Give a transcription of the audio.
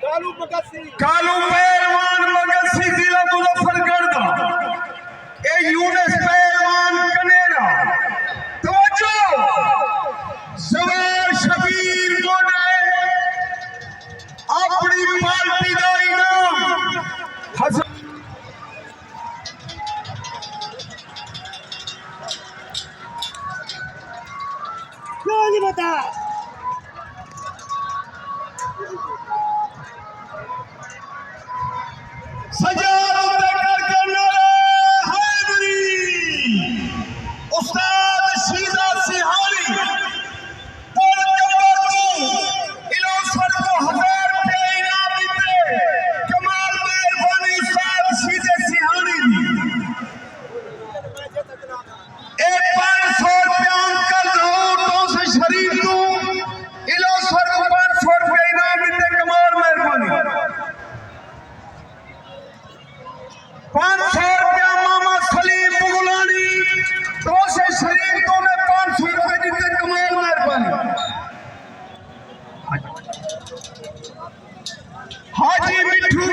कालू पहलवान भगत सिंह जिला मुजफ्फरगढ़ दा ए यूनिस पहलवान कनेरा तवज्जो सवार शबीर गोडे अपनी पार्टी दा इनाम नहीं बता सजाद उतर करना हैदरी उस्ताद सीधा सिहारी बोल नंबर 2 इलोसर को 1000 रुपए इनाम देते कमाल मेहरबानी उस्ताद सीधे सिहारी एक 500 रुपया अंकल तो से शरीफ तू इलोसर को 500 रुपए इनाम देते कमाल मेहरबानी 500 रुपया मामा सलीम बुगलानी तो से शरीफ तो ने 500 रुपए देते कमाल मेहरबानी हाजी मिठू